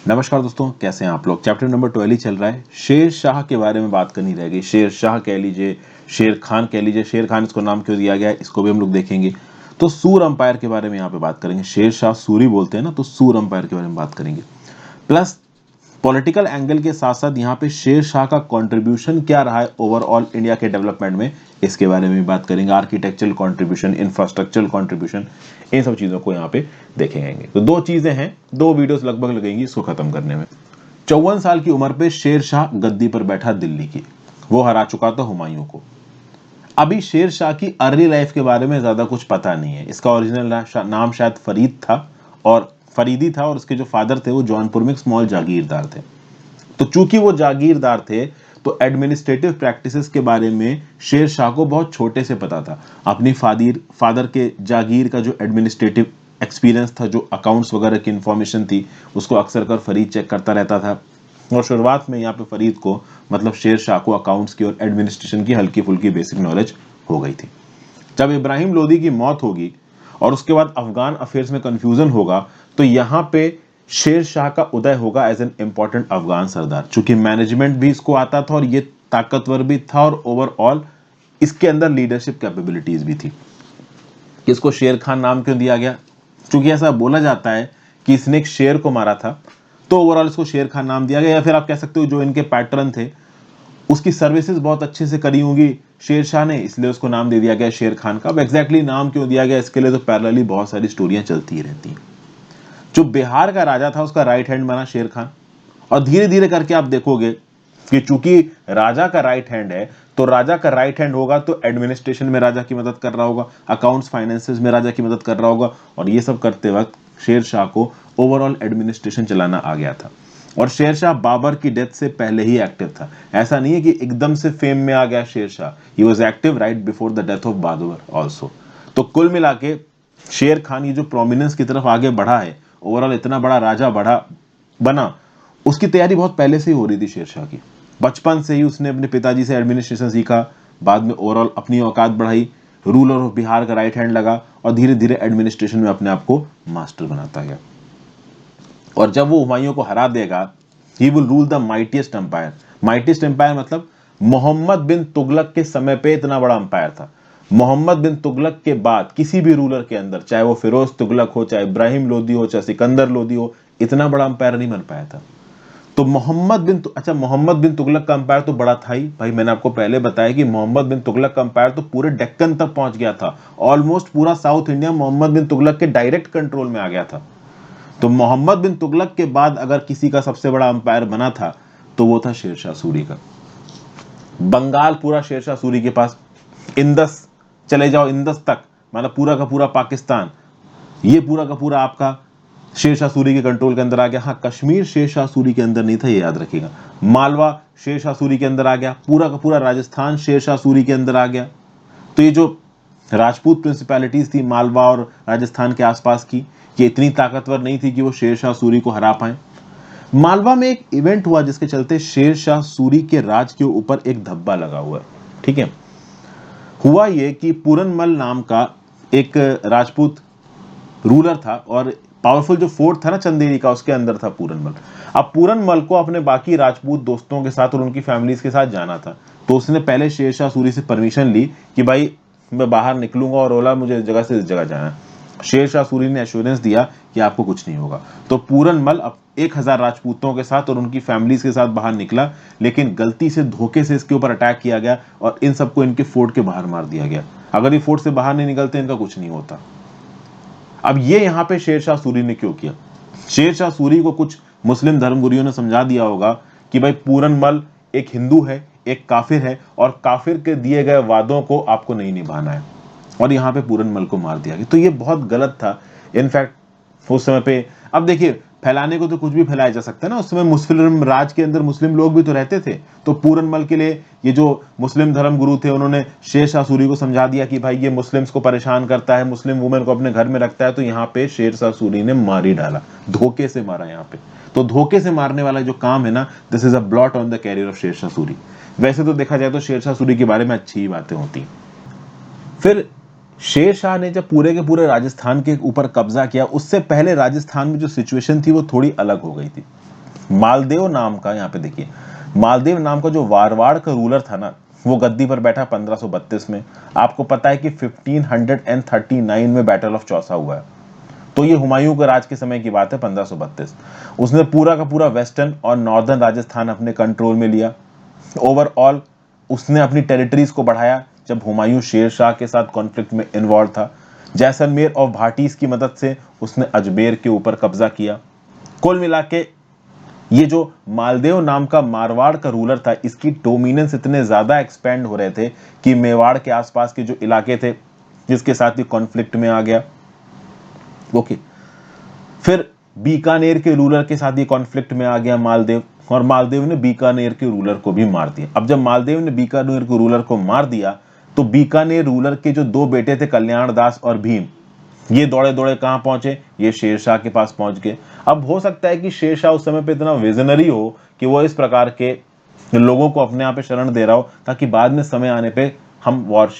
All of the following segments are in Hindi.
नमस्कार दोस्तों, कैसे हैं आप लोग। चैप्टर नंबर 12 ही चल रहा है। शेर शाह के बारे में बात करनी रहेगी। शेर शाह कह लीजिए, शेर खान कह लीजिए। शेर खान इसको नाम क्यों दिया गया है, इसको भी हम लोग देखेंगे। तो सूर अंपायर के बारे में यहाँ पे बात करेंगे। शेर शाह सूरी बोलते हैं ना, तो सूर अंपायर के बारे में बात करेंगे। प्लस पॉलिटिकल एंगल के साथ साथ यहाँ पे शेर शाह का कंट्रीब्यूशन क्या रहा है ओवरऑल इंडिया के डेवलपमेंट में, इसके बारे में बात करेंगे। आर्किटेक्चरल कंट्रीब्यूशन, इंफ्रास्ट्रक्चरल कंट्रीब्यूशन, इन सब चीजों को यहाँ पे देखेंगे। तो दो चीजें हैं, दो वीडियोस लगभग लगेंगी इसको खत्म करने में। 54 साल की उम्र पे शेर शाह गद्दी पर बैठा दिल्ली की। वो हरा चुका था हुमायूं को। अभी शेर शाह की अर्ली लाइफ के बारे में ज्यादा कुछ पता नहीं है। इसका ओरिजिनल नाम शायद फरीद था और फरीदी था, और उसके जो फादर थे वो जौनपुर में एक स्मॉल जागीरदार थे। तो चूंकि वो जागीरदार थे तो एडमिनिस्ट्रेटिव प्रैक्टिसेस के बारे में शेर शाह को बहुत छोटे से पता था। अपनी फादर के जागीर का जो एडमिनिस्ट्रेटिव एक्सपीरियंस था, जो अकाउंट्स वगैरह की इंफॉर्मेशन थी, उसको अक्सर कर फरीद चेक करता रहता था। और शुरुआत में यहाँ पे फरीद को, मतलब शेर शाह को, अकाउंट्स की और एडमिनिस्ट्रेशन की हल्की फुल्की बेसिक नॉलेज हो गई थी। जब इब्राहिम लोदी की मौत होगी और उसके बाद अफगान अफेयर्स में कंफ्यूजन होगा, तो यहाँ पे शेर शाह का उदय होगा एज एन इंपॉर्टेंट अफगान सरदार। चूंकि मैनेजमेंट भी इसको आता था और ये ताकतवर भी था, और ओवरऑल इसके अंदर लीडरशिप कैपेबिलिटीज भी थी। इसको शेर खान नाम क्यों दिया गया? चूंकि ऐसा बोला जाता है कि इसने एक शेर को मारा था, तो ओवरऑल इसको शेर खान नाम दिया गया। या फिर आप कह सकते हो जो इनके पैटर्न थे उसकी सर्विसेज बहुत अच्छे से करी होंगी शेर शाह ने, इसलिए उसको नाम दे दिया गया शेर खान का। अब एग्जैक्टली नाम क्यों दिया गया इसके लिए तो पैरेलली बहुत सारी स्टोरियां चलती ही रहती हैं। जो बिहार का राजा था उसका राइट हैंड बना शेर खान, और धीरे धीरे करके आप देखोगे कि चूंकि राजा का राइट हैंड है, तो राजा का राइट हैंड होगा तो एडमिनिस्ट्रेशन में राजा की मदद कर रहा होगा, अकाउंट्स फाइनेंसेस में राजा की मदद कर रहा होगा, और ये सब करते वक्त शेर शाह को ओवरऑल एडमिनिस्ट्रेशन चलाना आ गया था। और शेर शाह बाबर की डेथ से पहले ही एक्टिव था। ऐसा नहीं है कि एकदम से फेम में आ गया Sher Shah, he was active right before the death of Babur also. तो कुल मिला के शेर खान ये जो प्रोमिनेंस की तरफ आगे बढ़ा है, ओवरऑल इतना बड़ा राजा बना, उसकी तैयारी बहुत पहले से ही हो रही थी शेर शाह की। बचपन से ही उसने अपने पिताजी से एडमिनिस्ट्रेशन सीखा, बाद में ओवरऑल अपनी औकात बढ़ाई, रूलर ऑफ बिहार का राइट हैंड लगा, और धीरे धीरे एडमिनिस्ट्रेशन में अपने आप को मास्टर बनाता गया। और जब वो हुमायूं को हरा देगा, he will rule the mightiest empire. Mightiest empire मतलब मोहम्मद बिन तुगलक के समय पे इतना बड़ा एम्पायर था। मोहम्मद बिन तुगलक के बाद किसी भी रूलर के अंदर, चाहे वो फिरोज तुगलक हो, चाहे इब्राहिम लोदी हो, चाहे सिकंदर लोदी हो, इतना बड़ा एम्पायर नहीं बन पाया था। तो मोहम्मद बिन तुगलक का एम्पायर तो बड़ा था ही भाई। मैंने आपको पहले बताया कि मोहम्मद बिन तुगलक का एम्पायर तो पूरे डेक्कन तक पहुंच गया था। ऑलमोस्ट पूरा साउथ इंडिया मोहम्मद बिन तुगलक के डायरेक्ट कंट्रोल में आ गया था। तो मोहम्मद बिन तुगलक के बाद अगर किसी का सबसे बड़ा अंपायर बना था तो वो था शेर शाह सूरी का। बंगाल पूरा शेर शाह सूरी के पास, इंदस चले जाओ, इंदस तक, मतलब पूरा का पूरा पाकिस्तान, ये पूरा का पूरा आपका शेर शाह सूरी के कंट्रोल के अंदर आ गया। हाँ, कश्मीर शेर शाह सूरी के अंदर नहीं था, ये याद रखिएगा। मालवा शेर शाह सूरी के अंदर आ गया, पूरा का पूरा राजस्थान शेर शाह सूरी के अंदर आ गया। तो ये जो राजपूत प्रिंसिपैलिटीज थी मालवा और राजस्थान के आसपास की, ये इतनी ताकतवर नहीं थी कि वो शेर शाह सूरी को हरा पाए। मालवा में एक इवेंट हुआ जिसके चलते शेर शाह सूरी के राज के ऊपर एक धब्बा लगा हुआ है। ठीक है, हुआ ये कि पूरनमल नाम का एक राजपूत रूलर था, और पावरफुल जो फोर्ट था ना चंदेरी का, उसके अंदर था पूरनमल। अब पूरनमल को अपने बाकी राजपूत दोस्तों के साथ और उनकी फैमिलीज के साथ जाना था, तो उसने पहले शेर शाह सूरी से परमिशन ली कि भाई मैं बाहर निकलूंगा और ओला मुझे जगह से इस जगह जाना है। शेर शाह सूरी ने एश्योरेंस दिया कि आपको कुछ नहीं होगा। तो पूरनमल अब 1000 राजपूतों के साथ और उनकी फैमिलीज के साथ बाहर निकला, लेकिन गलती से धोखे से इसके ऊपर अटैक किया गया और इन सबको इनके फोर्ट के बाहर मार दिया गया। अगर ये फोर्ट से बाहर नहीं निकलते इनका कुछ नहीं होता। अब ये यहां पे शेर शाह सूरी ने क्यों किया? शेर शाह सूरी को कुछ मुस्लिम धर्मगुरुओं ने समझा दिया होगा कि भाई पूरनमल एक हिंदू है, एक काफिर है, और काफिर के दिए गए वादों को आपको नहीं निभाना है, और यहां पे पूरनमल को मार दिया गया। तो ये बहुत गलत था। इनफैक्ट उस समय पे, अब देखिए, फैलाने को तो कुछ भी फैलाया जा सकता है ना। उस समय मुस्लिम राज के अंदर मुस्लिम लोग भी तो रहते थे। तो पूरनमल के लिए ये जो मुस्लिम धर्म गुरु थे उन्होंने शेर शाह सूरी को समझा दिया कि भाई ये मुस्लिम्स को परेशान करता है, मुस्लिम वुमेन को अपने घर में रखता है। तो यहाँ पे शेर शाह सूरी ने मार ही डाला, धोखे से मारा यहाँ पे। तो धोखे से मारने वाला जो काम है ना, this is a blot on the carrier of Sher Shah Suri. वैसे तो देखा जाए तो शेर शाह सूरी के बारे में अच्छी ही बातें होती। फिर शेर शाह ने जब पूरे के पूरे राजस्थान के ऊपर कब्जा किया, उससे पहले राजस्थान में जो सिचुएशन थी वो थोड़ी अलग हो गई थी। मालदेव नाम का, यहाँ पे देखिए, मालदेव नाम का जो वारवाड़ का रूलर था ना, वो गद्दी पर बैठा 1532 में। आपको पता है कि 1539 में बैटल ऑफ चौसा हुआ है, तो ये हुमायूं के राज के समय की बात है, 1532। उसने पूरा का पूरा वेस्टर्न और नॉर्दर्न राजस्थान अपने कंट्रोल में लिया। ओवरऑल उसने अपनी टेरिटरीज को बढ़ाया। जब हुमायूं शेर शाह के साथ कॉन्फ्लिक्ट में इन्वॉल्व था, जैसलमेर और भाटीज की मदद से उसने अजमेर के ऊपर कब्जा किया। कुल मिला के ये जो मालदेव नाम का मारवाड़ का रूलर था, इसकी डोमिनेंस इतने ज्यादा एक्सपेंड हो रहे थे कि मेवाड़ के आसपास के जो इलाके थे, जिसके साथ ही कॉन्फ्लिक्ट में आ गया। ओके, फिर बीकानेर के रूलर के साथ ही कॉन्फ्लिक्ट में आ गया मालदेव, और मालदेव ने बीकानेर के रूलर को भी मार दिया। अब जब मालदेव ने बीकानेर के रूलर को मार दिया, तो बीकानेर रूलर के जो दो बेटे थे, कल्याण दास और भीम, ये दौड़े दौड़े कहां पहुंचे, ये शेरशाह के पास पहुंच गए। अब हो सकता है कि शेरशाह उस समय पे इतना विजनरी हो कि वो इस प्रकार के लोगों को अपने यहाँ पे शरण दे रहा हो, ताकि बाद में समय आने पे हम वॉर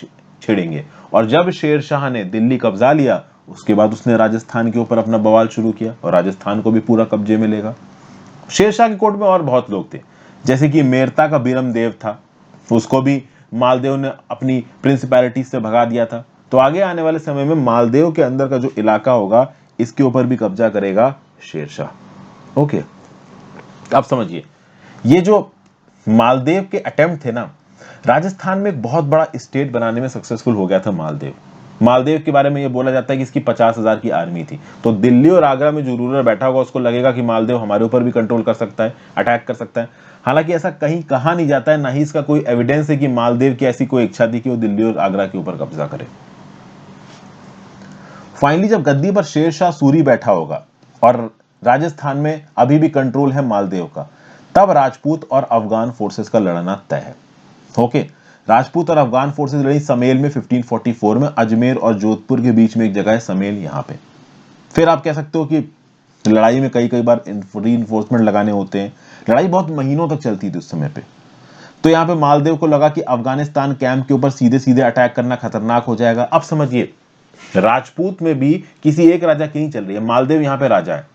छेड़ेंगे। और जब शेरशाह ने दिल्ली कब्जा लिया, उसके बाद उसने राजस्थान के ऊपर अपना बवाल शुरू किया, और राजस्थान को भी पूरा कब्जे में लेगा। शेरशाह के कोर्ट में और बहुत लोग थे, जैसे कि मेरता का बीरम देव था, उसको भी मालदेव ने अपनी प्रिंसिपैलिटी से भगा दिया था। तो आगे आने वाले समय में मालदेव के अंदर का जो इलाका होगा, इसके ऊपर भी कब्जा करेगा शेरशाह। ओके, आप समझिए, ये जो मालदेव के अटेम्प्ट थे ना, राजस्थान में एक बहुत बड़ा स्टेट बनाने में सक्सेसफुल हो गया था मालदेव। मालदेव के बारे में ये बोला जाता है कि इसकी 50,000 की आर्मी थी। तो दिल्ली और आगरा में जो रूलर बैठा होगा, उसको लगेगा कि मालदेव हमारे ऊपर भी कंट्रोल कर सकता है, अटैक कर सकता है। हालांकि ऐसा कहीं कहा नहीं जाता है, ना ही इसका कोई एविडेंस है कि मालदेव की ऐसी कोई इच्छा थी कि वो दिल्ली और आगरा के ऊपर कब्जा करे। फाइनली जब गद्दी पर शेरशाह सूरी बैठा होगा और राजस्थान में अभी भी कंट्रोल है मालदेव का, तब राजपूत और अफगान फोर्सेस का लड़ना तय है। ओके, राजपूत और अफगान फोर्सेस लड़ी समेल में 1544 में। अजमेर और जोधपुर के बीच में एक जगह है समेल, यहां पे। फिर आप कह सकते हो कि लड़ाई में कई कई बार रीइंफोर्समेंट लगाने होते हैं। लड़ाई बहुत महीनों तक चलती थी उस समय पे। तो यहाँ पे मालदेव को लगा कि अफगानिस्तान कैंप के ऊपर सीधे सीधे अटैक करना खतरनाक हो जाएगा। अब समझिए, राजपूत में भी किसी एक राजा की नहीं चल रही है, मालदेव यहाँ पे राजा है,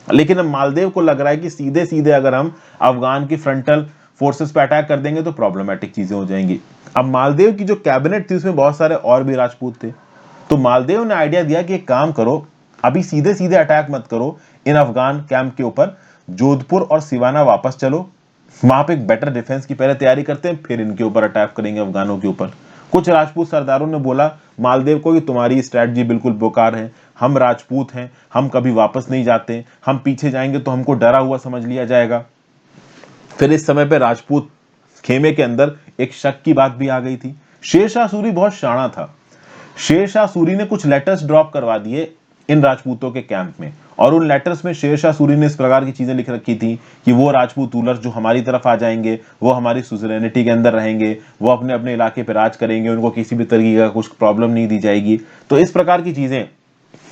लेकिन अब मालदेव को लग रहा है कि सीधे सीधे अगर हम अफगान की फ्रंटल फोर्सेस पे अटैक कर देंगे तो प्रॉब्लमेटिक चीजें हो जाएंगी। अब मालदेव की जो कैबिनेट थी, उसमें बहुत सारे और भी राजपूत थे। तो मालदेव ने आइडिया दिया कि एक काम करो, अभी सीधे सीधे अटैक मत करो इन अफगान कैंप के ऊपर, जोधपुर और सिवाना वापस चलो, वहां पे एक बेटर डिफेंस की पहले तैयारी करते हैं, फिर इनके ऊपर अटैक करेंगे अफगानों के ऊपर। कुछ राजपूत सरदारों ने बोला मालदेव को कि तुम्हारी स्ट्रैटेजी बिल्कुल बेकार है, हम राजपूत हैं, हम कभी वापस नहीं जाते, हम पीछे जाएंगे तो हमको डरा हुआ समझ लिया जाएगा। फिर इस समय पे राजपूत खेमे के अंदर एक शक की बात भी आ गई थी। शेरशाह सूरी बहुत शाना था। शेरशाह सूरी ने कुछ लेटर्स ड्रॉप करवा दिए इन राजपूतों के कैंप में, और उन लेटर्स में शेरशाह सूरी ने इस प्रकार की चीजें लिख रखी थी कि वो राजपूत रूलर जो हमारी तरफ आ जाएंगे, वो हमारी सुजरेनिटी के अंदर रहेंगे, वो अपने अपने इलाके पर राज करेंगे, उनको किसी भी तरीके का कुछ प्रॉब्लम नहीं दी जाएगी। तो इस प्रकार की चीजें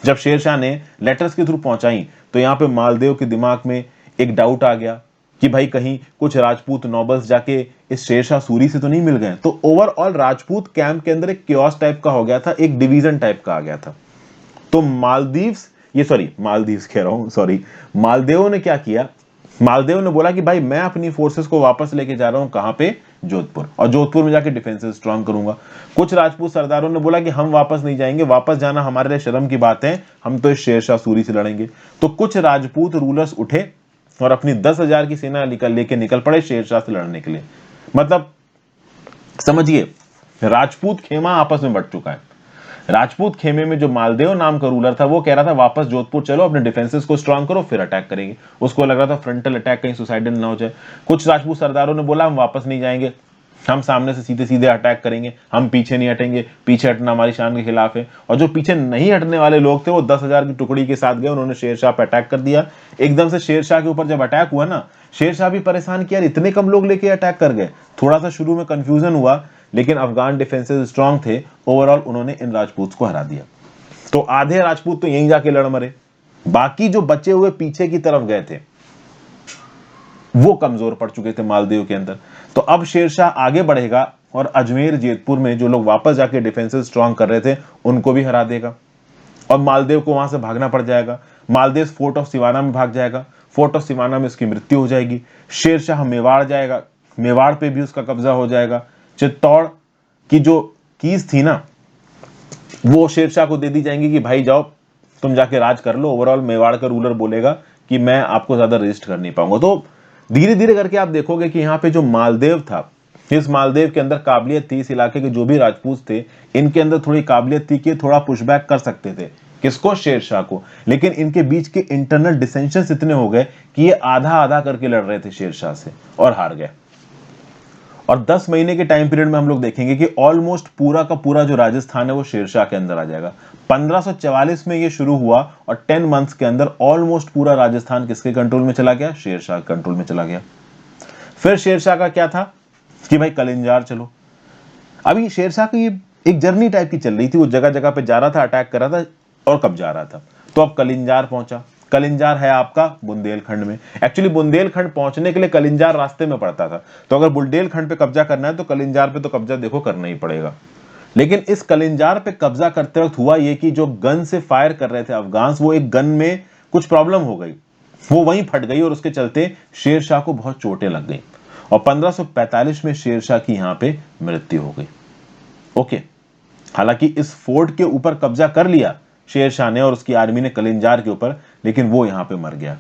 जब शेरशाह ने लेटर्स के थ्रू पहुंचाई, तो यहाँ पे मालदेव के दिमाग में एक डाउट आ गया कि भाई कहीं कुछ राजपूत नॉबल्स जाके इस शेरशाह सूरी से तो नहीं मिल गए। तो ओवरऑल राजपूत कैंप के अंदर एक क्योस टाइप का हो गया था, एक डिवीजन टाइप का आ गया था। तो मालदेव ने क्या किया, मालदेव ने बोला कि भाई मैं अपनी फोर्सेस को वापस लेके जा रहा हूं, कहां पे, जोधपुर, और जोधपुर में जाके डिफेंसेस स्ट्रांग करूंगा। कुछ राजपूत सरदारों ने बोला कि हम वापस नहीं जाएंगे, वापस जाना हमारे लिए शर्म की बात है, हम तो इस शेरशाह सूरी से लड़ेंगे। तो कुछ राजपूत रूलर्स उठे और अपनी 10,000 की सेना लेके निकल पड़े शेरशाह से लड़ने के लिए। मतलब समझिए, राजपूत खेमा आपस में बट चुका है। राजपूत खेमे में जो मालदेव नाम का रूलर था, वो कह रहा था वापस जोधपुर चलो, अपने डिफेंसेस को स्ट्रांग करो, फिर अटैक करेंगे। उसको लग रहा था फ्रंटल अटैक कहीं सुसाइडल ना हो जाए। कुछ राजपूत सरदारों ने बोला हम वापस नहीं जाएंगे, हम सामने से सीधे सीधे अटैक करेंगे, हम पीछे नहीं हटेंगे, पीछे हटना हमारी शान के खिलाफ है। और जो पीछे नहीं हटने वाले लोग थे, वो 10,000 की टुकड़ी के साथ गए, उन्होंने शेरशाह पे अटैक कर दिया। एकदम से शेरशाह के ऊपर जब अटैक हुआ ना, शेरशाह भी परेशान किया, इतने कम लोग लेके अटैक कर गए। थोड़ा सा शुरू में कंफ्यूजन हुआ, लेकिन अफगान डिफेंसेस स्ट्रांग थे, ओवरऑल उन्होंने इन राजपूत को हरा दिया। तो आधे राजपूत तो यहीं जाके लड़ मरे, बाकी जो बचे हुए पीछे की तरफ गए थे वो कमजोर पड़ चुके थे मालदेव के अंदर। तो अब शेरशाह आगे बढ़ेगा और अजमेर जेतपुर में जो लोग वापस जाके डिफेंसेस स्ट्रांग कर रहे थे उनको भी हरा देगा, और मालदेव को वहां से भागना पड़ जाएगा। मालदेव फोर्ट ऑफ सिवाना में भाग जाएगा। फोर्ट ऑफ सिवाना में उसकी मृत्यु हो जाएगी। शेर शाह मेवाड़ जाएगा, मेवाड़ पे भी उसका कब्जा हो जाएगा। चित्तौड़ की जो कीज थी ना वो शेर शाह को दे दी जाएंगी कि भाई जाओ तुम जाके राज कर लो। ओवरऑल मेवाड़ का रूलर बोलेगा कि मैं आपको ज्यादा रेजिस्ट कर नहीं पाऊंगा। तो धीरे धीरे करके आप देखोगे कि यहाँ पे जो मालदेव था, इस मालदेव के अंदर काबिलियत थी, इस इलाके के जो भी राजपूत थे इनके अंदर थोड़ी काबिलियत थी कि थोड़ा पुशबैक कर सकते थे। किसको? शेर शाह को। लेकिन इनके बीच के इंटरनल डिसेंशंस इतने हो गए कि ये आधा आधा करके लड़ रहे थे शेर शाह से और हार गए। और 10 महीने के टाइम पीरियड में हम लोग देखेंगे कि ऑलमोस्ट पूरा का पूरा जो राजस्थान है वो शेरशाह के अंदर आ जाएगा। 1544 में ये शुरू हुआ और 10 मंथ्स के अंदर ऑलमोस्ट पूरा राजस्थान किसके कंट्रोल में चला गया? शेरशाह कंट्रोल में चला गया। फिर शेरशाह का क्या था कि भाई कलिंजार चलो। अभी शेरशाह की एक जर्नी टाइप की चल रही थी, वो जगह जगह पे जा रहा था, अटैक कर रहा था और कब जा रहा था। तो अब कलिंजार पहुंचा। कलिंजार है आपका बुंदेलखंड में। एक्चुअली बुंदेलखंड पहुंचने के लिए कलिंजार रास्ते में पड़ता था, तो अगर बुंदेलखंड पे कब्जा करना है तो कलिंजार पे तो कब्जा देखो करना ही पड़ेगा। लेकिन इस कलिंजार पे कब्जा करते वक्त हुआ ये कि जो गन से फायर कर रहे थे अफगान्स, वो एक गन में कुछ प्रॉब्लम हो गई, वो वहीं फट गई और उसके चलते शेरशाह को बहुत चोटें लग गई और 1545 में शेरशाह की यहां पे मृत्यु हो गई। ओके, हालांकि इस फोर्ट के ऊपर कब्जा कर लिया शेरशाह ने और उसकी आर्मी ने कलिंजार के ऊपर, लेकिन वो यहां पे मर गया।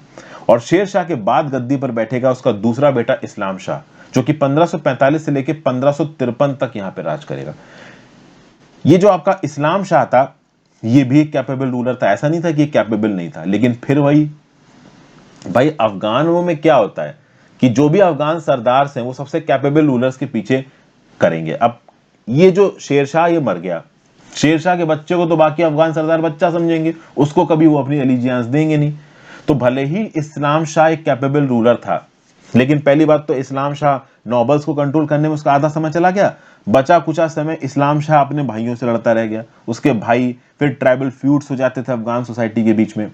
और शेरशाह के बाद गद्दी पर बैठेगा उसका दूसरा बेटा इस्लाम शाह, जो कि 1545 से लेकर 1553 तक यहां पे राज करेगा। ये जो आपका इस्लाम शाह था ये भी एक कैपेबल रूलर था, ऐसा नहीं था कि कैपेबल नहीं था, लेकिन फिर वही भाई अफगानों में क्या होता है कि जो भी अफगान सरदार हैं वो सबसे कैपेबल रूलर्स के पीछे करेंगे। अब ये जो शेरशाह ये मर गया, शेरशाह के बच्चे को तो बाकी अफगान सरदार बच्चा समझेंगे, उसको कभी वो अपनी एलिजियंस देंगे नहीं। तो भले ही इस्लाम शाह एक कैपेबल रूलर था, लेकिन पहली बात तो इस्लाम शाह नॉबल्स को कंट्रोल करने में उसका आधा समय चला गया, बचा कुचा समय इस्लाम शाह अपने भाइयों से लड़ता रह गया। उसके भाई फिर ट्राइबल फ्यूड्स हो जाते थे अफगान सोसाइटी के बीच में।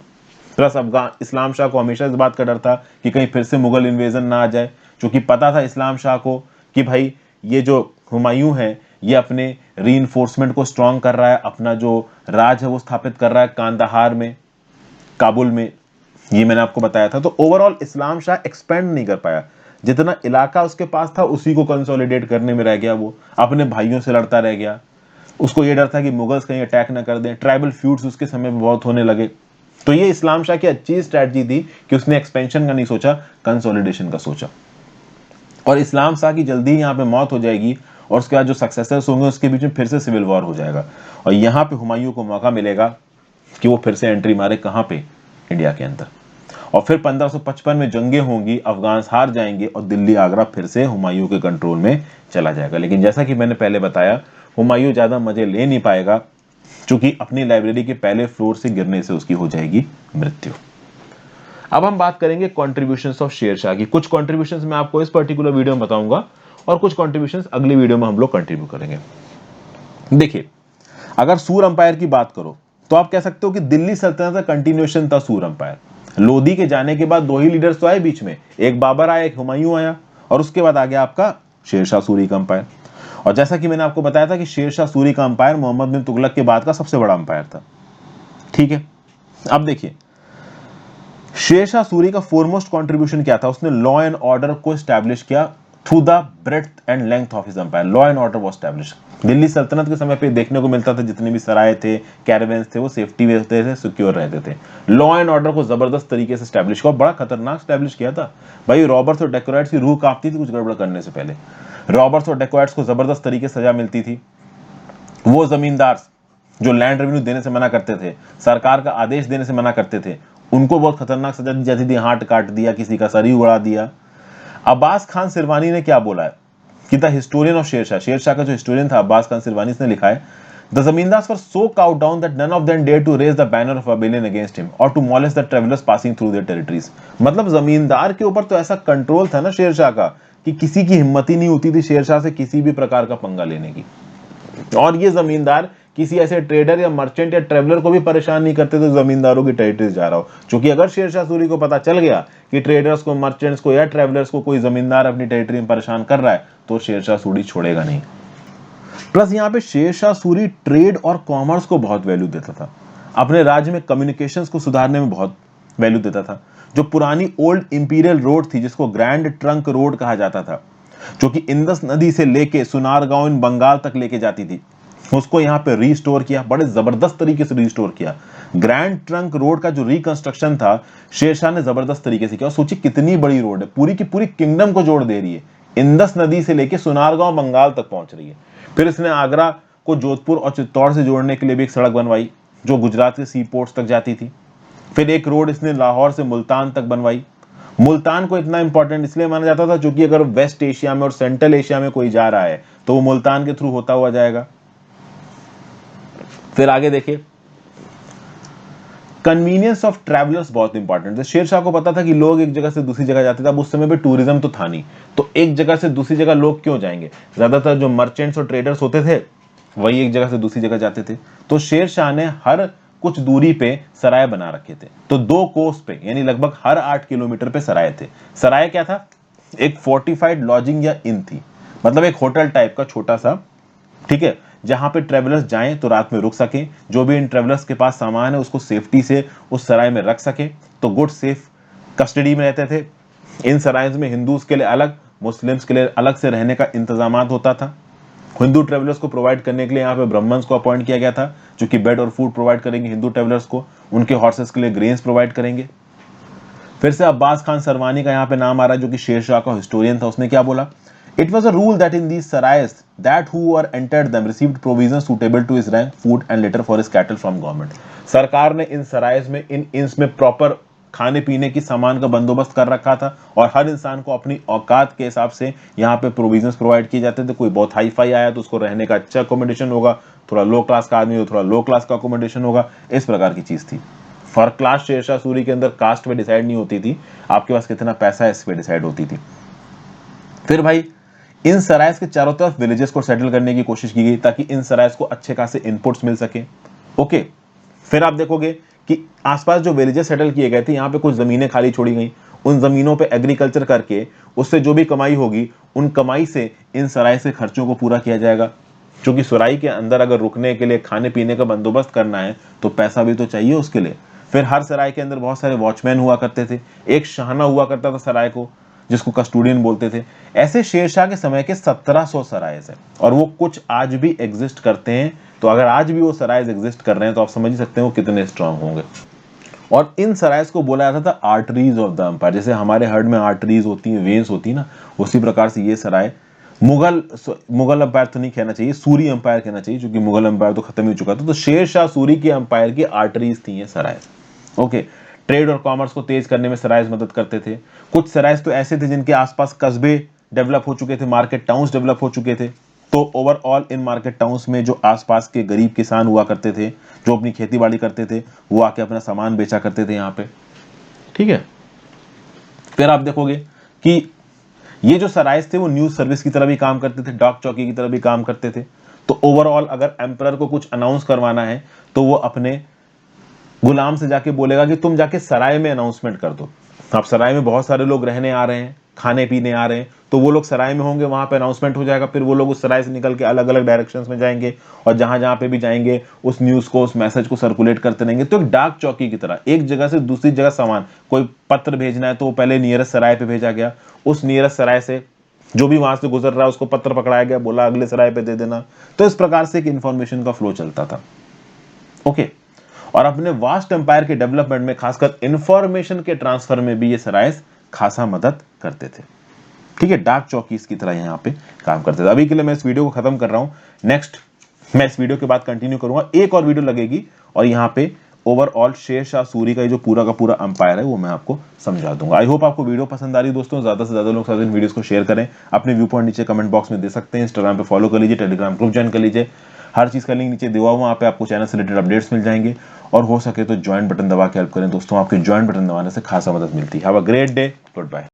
प्लस अफगान इस्लाम शाह को हमेशा इस बात का डर था कि कहीं फिर से मुगल इन्वेजन ना आ जाए, क्योंकि पता था इस्लाम शाह को कि भाई ये जो हुमायूं है ये अपने रीइंफोर्समेंट को स्ट्रॉन्ग कर रहा है, अपना जो राज है वो स्थापित कर रहा है कांदाहार में, काबुल में, ये मैंने आपको बताया था। तो ओवरऑल इस्लाम शाह एक्सपेंड नहीं कर पाया, जितना इलाका उसके पास था उसी को कंसोलिडेट करने में रह गया, वो अपने भाइयों से लड़ता रह गया। उसको ये डर था कि मुगल्स कहीं अटैक ना कर दें, ट्राइबल फ्यूड्स उसके समय में बहुत होने लगे। तो ये इस्लाम शाह की अच्छी स्ट्रैटेजी थी कि उसने एक्सपेंशन का नहीं सोचा, कंसोलिडेशन का सोचा। और इस्लाम शाह की जल्दी ही यहाँ पे मौत हो जाएगी और उसके बाद जो सक्सेसर्स होंगे उसके बीच में फिर से सिविल वॉर हो जाएगा और यहाँ पे हुमायूं को मौका मिलेगा कि वो फिर से एंट्री मारे, कहाँ पे? इंडिया के अंदर। और फिर 1555 में जंगें होंगी, अफगान हार जाएंगे और दिल्ली आगरा फिर से हुमायूं के कंट्रोल में चला जाएगा। लेकिन जैसा कि मैंने पहले बताया, हुमायूं ज्यादा मजे ले नहीं पाएगा क्योंकि अपनी लाइब्रेरी के पहले फ्लोर से गिरने से उसकी हो जाएगी मृत्यु। अब हम बात करेंगे कॉन्ट्रीब्यूशंस ऑफ शेरशाह की। कुछ कॉन्ट्रीब्यूशंस मैं आपको इस पर्टिकुलर वीडियो में बताऊंगा और कुछ कॉन्ट्रीब्यूशंस अगली वीडियो में हम लोग कंट्रीब्यूट करेंगे। देखिए, अगर सूर अंपायर की बात करो तो आप कह सकते हो कि दिल्ली सल्तनत का कंटिन्यूएशन था सूर अंपायर। लोधी के जाने के बाद दो ही लीडर्स तो आए बीच में, एक बाबर आया, एक हुमायूं आया, और उसके बाद आ गया आपका शेरशाह सूरी का अंपायर। और जैसा कि मैंने आपको बताया था कि शेरशाह सूरी का अंपायर मोहम्मद बिन तुगलक के बाद का सबसे बड़ा अंपायर था। ठीक है, अब देखिए शेरशाह सूरी का फोरमोस्ट कंट्रीब्यूशन क्या था? उसने लॉ एंड ऑर्डर को एस्टैब्लिश किया through the breadth and length of his empire. Law and order was establish. Delhi सल्तनत के समय पे देखने को मिलता था जितने भी सराय थे, कैरावन्स थे, वो सेफ्टी में रहते थे, सिक्योर रहते थे। लॉ एंड ऑर्डर को जबरदस्त तरीके से एस्टैब्लिश किया, बड़ा खतरनाक एस्टैब्लिश किया था भाई। रॉबर्ट्स और डेकोरेट्स की रूह कांपती थी कुछ गड़बड़ करने से पहले। रॉबर्ट्स और डेकोरेट्स को जबरदस्त तरीके से सजा मिलती थी। वो जमींदार जो लैंड रेवेन्यू देने से मना करते थे, सरकार का आदेश देने से मना करते थे, उनको बहुत खतरनाक सजा दी जाती थी, हाथ काट दिया, किसी का सर ही उड़ा दिया। अब्बास खान सिरवानी ने क्या बोला है कि the historian of Shershah, Shershah का जो हिस्टोरियन था अब्बास खान सिरवानी, ने लिखा है the zamindars were so cowed down that none of them dare to raise the banner of rebellion against him और to molest the travellers passing through their territories. मतलब जमींदार के ऊपर तो ऐसा कंट्रोल था ना शेरशाह का कि किसी की हिम्मत ही नहीं होती थी शेरशाह से किसी भी प्रकार का पंगा लेने की। और ये जमींदार किसी ऐसे ट्रेडर या मर्चेंट या ट्रेवलर को भी परेशान नहीं करते थे जमींदारों की टेरिटरी जा रहा हो, क्योंकि अगर शेरशाह सूरी को पता चल गया कि ट्रेडर्स को, मर्चेंट्स को या ट्रेवलर्स को कोई जमींदार अपनी टेरिटरी में परेशान कर रहा है तो शेरशाह सूरी छोड़ेगा नहीं। प्लस यहाँ पे शेरशाह सूरी ट्रेड और कॉमर्स को बहुत वैल्यू देता था, अपने राज्य में कम्युनिकेशंस को सुधारने में बहुत वैल्यू देता था, जो पुरानी ओल्ड इंपीरियल रोड थी जिसको ग्रैंड ट्रंक रोड कहा जाता था, जो कि इंदस नदी से लेके सुनारगांव इन बंगाल तक लेके जाती थी, उसको यहाँ पे रिस्टोर किया, बड़े जबरदस्त तरीके से रिस्टोर किया। ग्रैंड ट्रंक रोड का जो रिकंस्ट्रक्शन था शेरशाह ने जबरदस्त तरीके से किया। और सोचिए कितनी बड़ी रोड है, पूरी की पूरी किंगडम को जोड़ दे रही है, इंदस नदी से लेके सुनारगांव बंगाल तक पहुंच रही है। फिर इसने आगरा को जोधपुर और चित्तौड़ से जोड़ने के लिए भी एक सड़क बनवाई जो गुजरात के सी पोर्ट्स तक जाती थी। फिर एक रोड इसने लाहौर से मुल्तान तक बनवाई। मुल्तान को इतना इंपॉर्टेंट इसलिए माना जाता था क्योंकि अगर वेस्ट एशिया में और सेंट्रल एशिया में कोई जा रहा है तो वो मुल्तान के थ्रू होता हुआ जाएगा। फिर आगे देखिए, कन्वीनियंस ऑफ ट्रैवलर्स बहुत इंपॉर्टेंट है। शेरशाह को पता था कि लोग एक जगह से दूसरी जगह जाते थे, अब उस समय पे टूरिज्म तो था नहीं, तो एक जगह से दूसरी जगह लोग क्यों जाएंगे, ज्यादातर जो मर्चेंट्स और ट्रेडर्स होते थे वही एक जगह से दूसरी जगह जाते थे। तो शेरशाह ने हर कुछ दूरी पे सराय बना रखे थे, तो 2 कोस पे यानी लगभग हर 8 किलोमीटर पे सराय थे। सराय क्या था, एक फोर्टिफाइड लॉजिंग या इन थी, मतलब एक होटल टाइप का छोटा सा, ठीक है, जहां पे ट्रेवलर्स जाएं तो रात में रुक सकें, जो भी इन ट्रेवलर्स के पास सामान है उसको सेफ्टी से उस सराय में रख सके, तो गुड सेफ कस्टडी में रहते थे। इन सराय में हिंदूज के लिए अलग, मुस्लिम्स के लिए अलग से रहने का इंतजाम होता था। हिंदू ट्रेवलर्स को प्रोवाइड करने के लिए यहाँ पे ब्राह्मण्स को अपॉइंट किया गया था जो कि बेड और फूड प्रोवाइड करेंगे हिंदू ट्रेवलर्स को, उनके हॉर्सेस के लिए ग्रेन्स प्रोवाइड करेंगे। फिर से अब्बास खान सरवानी का यहाँ पे नाम आ रहा है जो कि शेरशाह का हिस्टोरियन था। उसने क्या बोला, it was a rule that in these sarais that who are entered them received provision suitable to his rank, food and litter for his cattle from government. सरकार ने इन सरायस में, इन इंस में प्रॉपर खाने पीने की सामान का बंदोबस्त कर रखा था और हर इंसान को अपनी औकात के हिसाब से यहाँ पे प्रोविजंस प्रोवाइड किए जाते थे। कोई बहुत हाई फाई आया तो उसको रहने का अच्छा अकोमोडेशन होगा, थोड़ा लो क्लास का आदमी हो थोड़ा लो क्लास का अकोमोडेशन होगा, इस प्रकार की चीज थी। फॉर क्लास शेरशाह सूरी के अंदर कास्ट पे डिसाइड नहीं होती थी, आपके पास कितना पैसा है इस पे डिसाइड होती थी। फिर भाई इन सरायस के चारों तरफ विलेजेस को सेटल करने की कोशिश की गई ताकि इन सरायस को अच्छे खासे इनपुट्स मिल सके। ओके, फिर आप देखोगे कि आसपास जो विलेजेस सेटल किए गए थे यहाँ पे कुछ जमीनें खाली छोड़ी गई, उन जमीनों पे एग्रीकल्चर करके उससे जो भी कमाई होगी उन कमाई से इन सराय से खर्चों को पूरा किया जाएगा, क्योंकि सराय के अंदर अगर रुकने के लिए खाने पीने का बंदोबस्त करना है तो पैसा भी तो चाहिए उसके लिए। फिर हर सराय के अंदर बहुत सारे वॉचमैन हुआ करते थे, एक शाहना हुआ करता था सराय को जिसको कस्टोडियन बोलते थे। ऐसे शेरशाह के समय के 1700 सराय है और वो कुछ आज भी एग्जिस्ट करते हैं। तो अगर आज भी वो सराय एग्जिस्ट कर रहे हैं तो आप समझ ही सकते हैं वो कितने स्ट्रांग होंगे। और इन सरायस को बोला जाता था आर्टरीज ऑफ द एम्पायर, जैसे हमारे हार्ट में आर्टरीज होती हैं, वेन्स होती है ना, उसी प्रकार से ये सराय मुगल अंपायर तो नहीं कहना चाहिए, सूरी अंपायर कहना चाहिए, क्योंकि मुगल अंपायर तो खत्म ही चुका था। तो शेरशाह सूरी के अंपायर की आर्टरीज थी ये सराय। ओके, ट्रेड और कॉमर्स को तेज करने में सरायस मदद करते थे। कुछ सरायस तो ऐसे थे जिनके आसपास कस्बे डेवलप हो चुके थे, मार्केट टाउन्स डेवलप हो चुके थे। तो ओवरऑल इन मार्केट टाउन्स में जो आसपास के गरीब किसान हुआ करते थे जो अपनी खेती बाड़ी करते थे वो आके अपना सामान बेचा करते थे यहाँ पे, ठीक है। फिर आप देखोगे कि ये जो सरायस थे वो न्यूज सर्विस की तरह भी काम करते थे, डाक चौकी की तरह भी काम करते थे। तो ओवरऑल अगर एम्परर को कुछ अनाउंस करवाना है तो वो अपने गुलाम से जाके बोलेगा कि तुम जाके सराय में अनाउंसमेंट कर दो। अब सराय में बहुत सारे लोग रहने आ रहे हैं, खाने पीने आ रहे हैं, तो वो लोग सराय में होंगे, वहां पे अनाउंसमेंट हो जाएगा। फिर वो लोग उस सराय से निकल के अलग अलग डायरेक्शंस में जाएंगे और जहां जहां पे भी जाएंगे उस न्यूज को, उस मैसेज को सर्कुलेट करते रहेंगे। तो एक डाक चौकी की तरह एक जगह से दूसरी जगह सामान, कोई पत्र भेजना है तो वो पहले नियरेस्ट सराय पे भेजा गया, उस नियरेस्ट सराय से जो भी वहां से गुजर रहा है उसको पत्र पकड़ाया गया, बोला अगले सराय पे दे देना। तो इस प्रकार से एक इंफॉर्मेशन का फ्लो चलता था। ओके, और अपने वास्ट एम्पायर के डेवलपमेंट में खासकर इंफॉर्मेशन के ट्रांसफर में भी ये सरायस खासा मदद करते थे, ठीक है। डाक चौकीस की तरह यहाँ पे काम करते थे। अभी के लिए मैं इस वीडियो को खत्म कर रहा हूँ, नेक्स्ट मैं इस वीडियो के बाद कंटिन्यू करूंगा, एक और वीडियो लगेगी और यहाँ पे ओवरऑल शेरशाह सूरी का जो पूरा का पूरा अंपायर है वो मैं आपको समझा दूंगा। आई होप आपको वीडियो पसंद आ रही है दोस्तों, ज्यादा से ज्यादा लोग साथ इन वीडियोस को शेयर करें, अपने व्यू पॉइंट नीचे कमेंट बॉक्स में दे सकते हैं, इंस्टाग्राम पे फॉलो कर लीजिए, टेलीग्राम ग्रुप ज्वाइन कर लीजिए, हर चीज का लिंक नीचे दिया हुआ, वहां पे आपको चैनल से रिलेटेड अपडेट्स मिल जाएंगे। और हो सके तो ज्वाइन बटन दबा के हेल्प करें दोस्तों, आपके ज्वाइन बटन दबाने से खासा मदद मिलती है। Have a great day, good bye.